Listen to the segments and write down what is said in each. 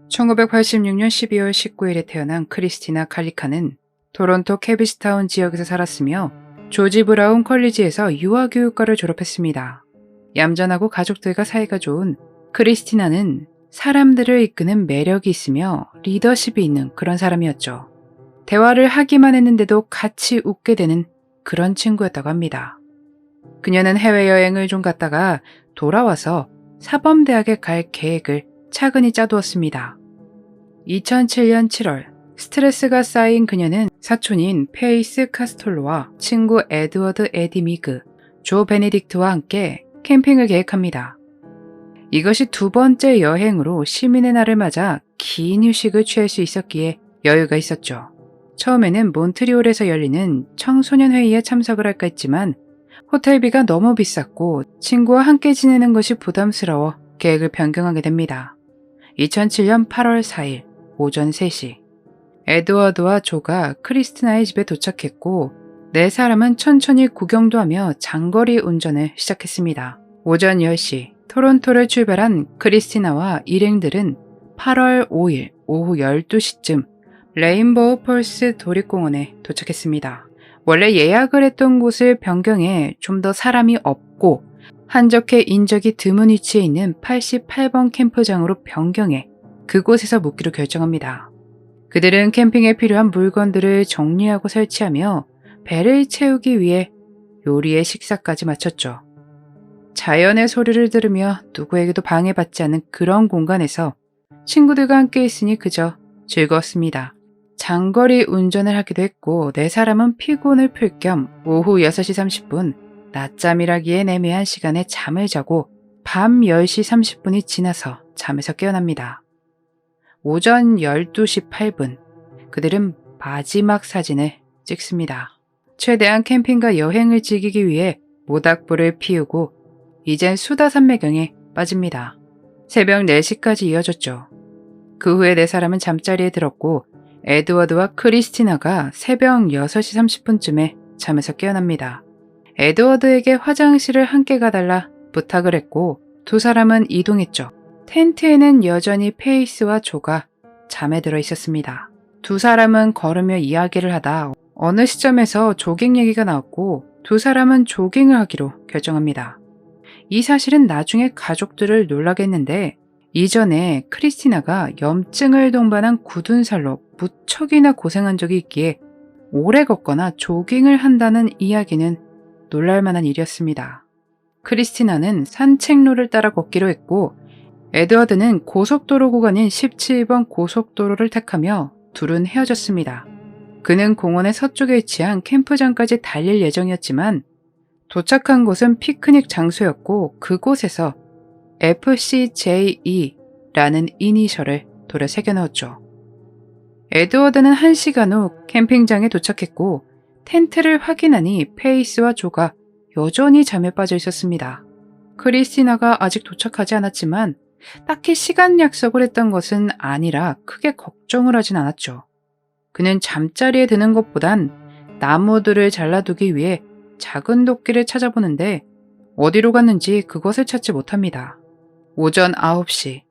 1986년 12월 19일에 태어난 크리스티나 칼리카는 토론토 캐비스타운 지역에서 살았으며 조지 브라운 컬리지에서 유아교육과를 졸업했습니다. 얌전하고 가족들과 사이가 좋은 크리스티나는 사람들을 이끄는 매력이 있으며 리더십이 있는 그런 사람이었죠. 대화를 하기만 했는데도 같이 웃게 되는 그런 친구였다고 합니다. 그녀는 해외여행을 좀 갔다가 돌아와서 사범대학에 갈 계획을 차근히 짜두었습니다. 2007년 7월 스트레스가 쌓인 그녀는 사촌인 페이스 카스톨로와 친구 에드워드 에디 미그, 조 베네딕트와 함께 캠핑을 계획합니다. 이것이 두 번째 여행으로 시민의 날을 맞아 긴 휴식을 취할 수 있었기에 여유가 있었죠. 처음에는 몬트리올에서 열리는 청소년 회의에 참석을 할까 했지만 호텔비가 너무 비쌌고 친구와 함께 지내는 것이 부담스러워 계획을 변경하게 됩니다. 2007년 8월 4일 오전 3시 에드워드와 조가 크리스티나의 집에 도착했고 네 사람은 천천히 구경도 하며 장거리 운전을 시작했습니다. 오전 10시 토론토를 출발한 크리스티나와 일행들은 8월 5일 오후 12시쯤 레인보우 펄스 도립공원에 도착했습니다. 원래 예약을 했던 곳을 변경해 좀 더 사람이 없고 한적해 인적이 드문 위치에 있는 88번 캠프장으로 변경해 그곳에서 묵기로 결정합니다. 그들은 캠핑에 필요한 물건들을 정리하고 설치하며 배를 채우기 위해 요리의 식사까지 마쳤죠. 자연의 소리를 들으며 누구에게도 방해받지 않는 그런 공간에서 친구들과 함께 있으니 그저 즐거웠습니다. 장거리 운전을 하기도 했고 네 사람은 피곤을 풀 겸 오후 6시 30분 낮잠이라기에 애매한 시간에 잠을 자고 밤 10시 30분이 지나서 잠에서 깨어납니다. 오전 12시 8분 그들은 마지막 사진을 찍습니다. 최대한 캠핑과 여행을 즐기기 위해 모닥불을 피우고 이젠 수다 산매경에 빠집니다. 새벽 4시까지 이어졌죠. 그 후에 네 사람은 잠자리에 들었고 에드워드와 크리스티나가 새벽 6시 30분쯤에 잠에서 깨어납니다. 에드워드에게 화장실을 함께 가달라 부탁을 했고 두 사람은 이동했죠. 텐트에는 여전히 페이스와 조가 잠에 들어 있었습니다. 두 사람은 걸으며 이야기를 하다 어느 시점에서 조깅 얘기가 나왔고 두 사람은 조깅을 하기로 결정합니다. 이 사실은 나중에 가족들을 놀라게 했는데 이전에 크리스티나가 염증을 동반한 굳은 살로 무척이나 고생한 적이 있기에 오래 걷거나 조깅을 한다는 이야기는 놀랄만한 일이었습니다. 크리스티나는 산책로를 따라 걷기로 했고 에드워드는 고속도로 구간인 17번 고속도로를 택하며 둘은 헤어졌습니다. 그는 공원의 서쪽에 위치한 캠프장까지 달릴 예정이었지만 도착한 곳은 피크닉 장소였고 그곳에서 FCJE라는 이니셜을 돌에 새겨넣었죠. 에드워드는 1시간 후 캠핑장에 도착했고 텐트를 확인하니 페이스와 조가 여전히 잠에 빠져 있었습니다. 크리스티나가 아직 도착하지 않았지만 딱히 시간 약속을 했던 것은 아니라 크게 걱정을 하진 않았죠. 그는 잠자리에 드는 것보단 나무들을 잘라두기 위해 작은 도끼를 찾아보는데 어디로 갔는지 그것을 찾지 못합니다. 오전 9시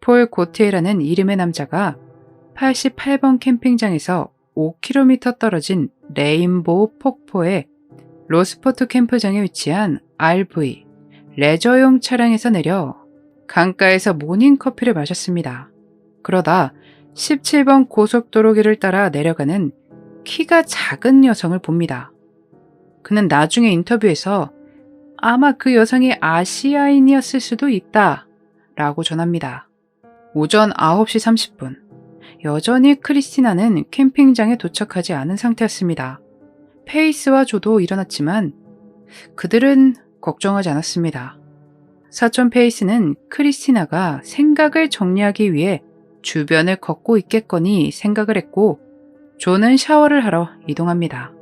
폴 고티에라는 이름의 남자가 88번 캠핑장에서 5km 떨어진 레인보우 폭포의 로스포트 캠프장에 위치한 RV 레저용 차량에서 내려 강가에서 모닝커피를 마셨습니다. 그러다 17번 고속도로길을 따라 내려가는 키가 작은 여성을 봅니다. 그는 나중에 인터뷰에서 아마 그 여성이 아시아인이었을 수도 있다 라고 전합니다. 오전 9시 30분 여전히 크리스티나는 캠핑장에 도착하지 않은 상태였습니다. 페이스와 조도 일어났지만 그들은 걱정하지 않았습니다. 사촌 페이스는 크리스티나가 생각을 정리하기 위해 주변을 걷고 있겠거니 생각을 했고 조는 샤워를 하러 이동합니다.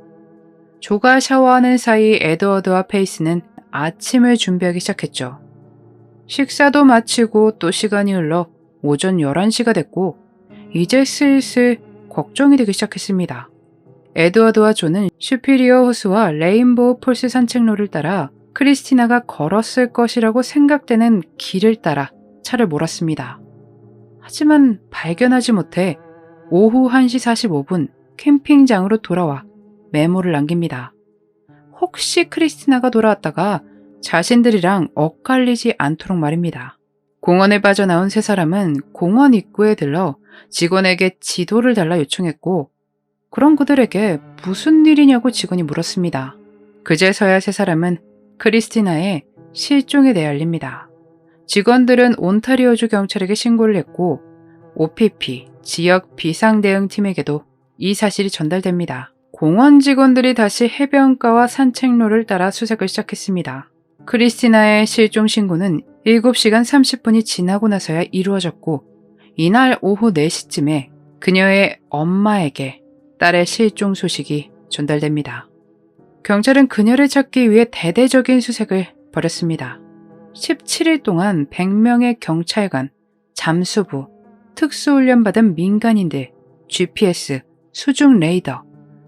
조가 샤워하는 사이 에드워드와 페이스는 아침을 준비하기 시작했죠. 식사도 마치고 또 시간이 흘러 오전 11시가 됐고 이제 슬슬 걱정이 되기 시작했습니다. 에드워드와 조는 슈피리어 호수와 레인보우 폴스 산책로를 따라 크리스티나가 걸었을 것이라고 생각되는 길을 따라 차를 몰았습니다. 하지만 발견하지 못해 오후 1시 45분 캠핑장으로 돌아와 메모를 남깁니다. 혹시 크리스티나가 돌아왔다가 자신들이랑 엇갈리지 않도록 말입니다. 공원에 빠져나온 세 사람은 공원 입구에 들러 직원에게 지도를 달라 요청했고, 그럼 그들에게 무슨 일이냐고 직원이 물었습니다. 그제서야 세 사람은 크리스티나의 실종에 대해 알립니다. 직원들은 온타리오주 경찰에게 신고를 했고 OPP 지역 비상대응팀에게도 이 사실이 전달됩니다. 공원 직원들이 다시 해변가와 산책로를 따라 수색을 시작했습니다. 크리스티나의 실종 신고는 7시간 30분이 지나고 나서야 이루어졌고, 이날 오후 4시쯤에 그녀의 엄마에게 딸의 실종 소식이 전달됩니다. 경찰은 그녀를 찾기 위해 대대적인 수색을 벌였습니다. 17일 동안 100명의 경찰관, 잠수부, 특수훈련받은 민간인들, GPS, 수중 레이더,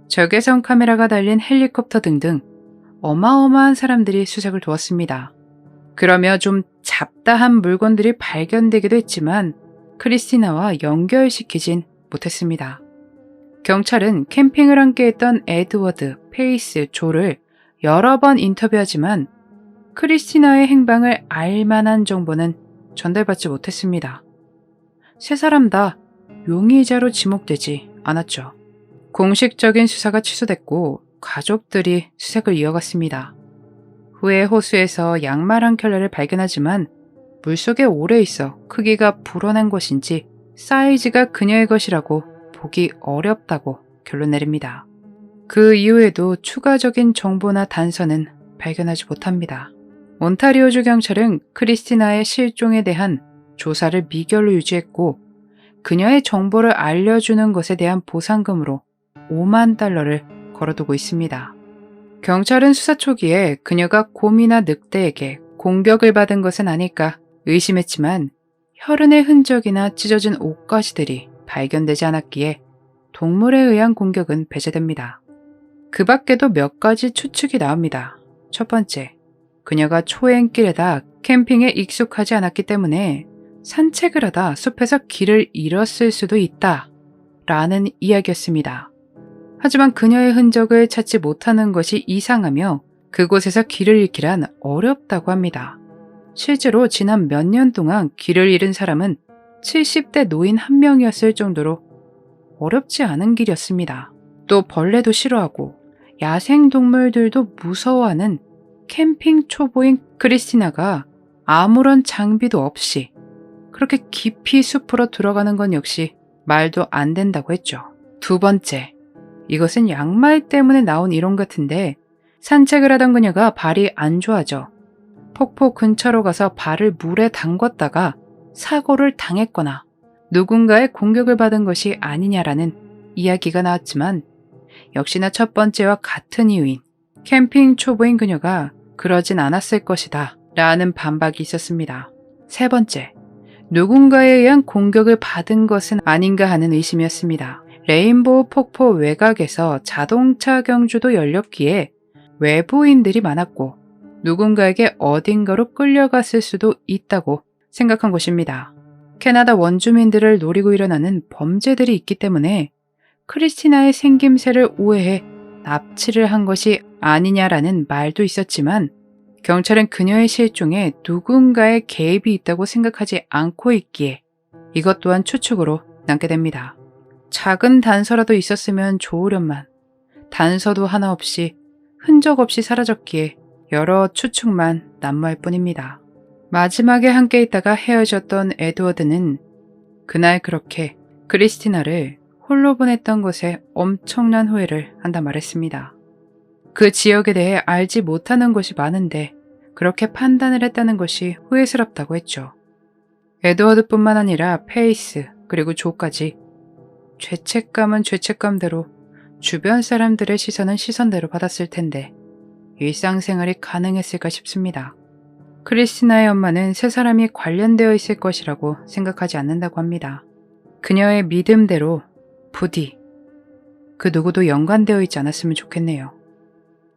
적외선 카메라가 달린 헬리콥터 등등 어마어마한 사람들이 수색을 도왔습니다. 그러며 좀 잡다한 물건들이 발견되기도 했지만 크리스티나와 연결시키진 못했습니다. 경찰은 캠핑을 함께했던 에드워드, 페이스, 조를 여러 번 인터뷰하지만 크리스티나의 행방을 알 만한 정보는 전달받지 못했습니다. 세 사람 다 용의자로 지목되지 않았죠. 공식적인 수사가 취소됐고 가족들이 수색을 이어갔습니다. 후에 호수에서 양말 한 켤레를 발견하지만 물속에 오래 있어 크기가 불어난 것인지 사이즈가 그녀의 것이라고 보기 어렵다고 결론 내립니다. 그 이후에도 추가적인 정보나 단서는 발견하지 못합니다. 온타리오주 경찰은 크리스티나의 실종에 대한 조사를 미결로 유지했고 그녀의 정보를 알려주는 것에 대한 보상금으로 $50,000를 걸어두고 있습니다. 경찰은 수사 초기에 그녀가 곰이나 늑대에게 공격을 받은 것은 아닐까 의심했지만 혈흔의 흔적이나 찢어진 옷가지들이 발견되지 않았기에 동물에 의한 공격은 배제됩니다. 그 밖에도 몇 가지 추측이 나옵니다. 첫 번째, 그녀가 초행길에다 캠핑에 익숙하지 않았기 때문에 산책을 하다 숲에서 길을 잃었을 수도 있다 라는 이야기였습니다. 하지만 그녀의 흔적을 찾지 못하는 것이 이상하며 그곳에서 길을 잃기란 어렵다고 합니다. 실제로 지난 몇 년 동안 길을 잃은 사람은 70대 노인 한 명이었을 정도로 어렵지 않은 길이었습니다. 또 벌레도 싫어하고 야생동물들도 무서워하는 캠핑 초보인 크리스티나가 아무런 장비도 없이 그렇게 깊이 숲으로 들어가는 건 역시 말도 안 된다고 했죠. 두 번째, 이것은 양말 때문에 나온 이론 같은데 산책을 하던 그녀가 발이 안 좋아져 폭포 근처로 가서 발을 물에 담궜다가 사고를 당했거나 누군가의 공격을 받은 것이 아니냐라는 이야기가 나왔지만 역시나 첫 번째와 같은 이유인 캠핑 초보인 그녀가 그러진 않았을 것이다 라는 반박이 있었습니다. 세 번째, 누군가에 의한 공격을 받은 것은 아닌가 하는 의심이었습니다. 레인보우 폭포 외곽에서 자동차 경주도 열렸기에 외부인들이 많았고 누군가에게 어딘가로 끌려갔을 수도 있다고 생각한 것입니다. 캐나다 원주민들을 노리고 일어나는 범죄들이 있기 때문에 크리스티나의 생김새를 오해해 납치를 한 것이 아니냐라는 말도 있었지만 경찰은 그녀의 실종에 누군가의 개입이 있다고 생각하지 않고 있기에 이것 또한 추측으로 남게 됩니다. 작은 단서라도 있었으면 좋으련만 단서도 하나 없이 흔적 없이 사라졌기에 여러 추측만 난무할 뿐입니다. 마지막에 함께 있다가 헤어졌던 에드워드는 그날 그렇게 크리스티나를 홀로 보냈던 것에 엄청난 후회를 한다 말했습니다. 그 지역에 대해 알지 못하는 것이 많은데 그렇게 판단을 했다는 것이 후회스럽다고 했죠. 에드워드뿐만 아니라 페이스 그리고 조까지 죄책감은 죄책감대로 주변 사람들의 시선은 시선대로 받았을 텐데 일상생활이 가능했을까 싶습니다. 크리스티나의 엄마는 세 사람이 관련되어 있을 것이라고 생각하지 않는다고 합니다. 그녀의 믿음대로 부디 그 누구도 연관되어 있지 않았으면 좋겠네요.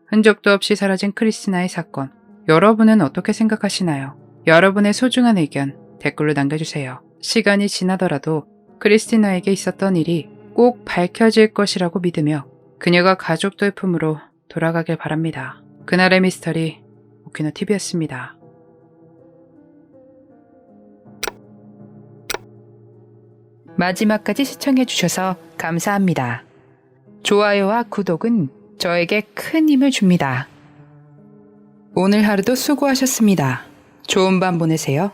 흔적도 없이 사라진 크리스티나의 사건, 여러분은 어떻게 생각하시나요? 여러분의 소중한 의견 댓글로 남겨주세요. 시간이 지나더라도 크리스티나에게 있었던 일이 꼭 밝혀질 것이라고 믿으며 그녀가 가족들의 품으로 돌아가길 바랍니다. 그날의 미스터리 오키노 TV였습니다. 마지막까지 시청해주셔서 감사합니다. 좋아요와 구독은 저에게 큰 힘을 줍니다. 오늘 하루도 수고하셨습니다. 좋은 밤 보내세요.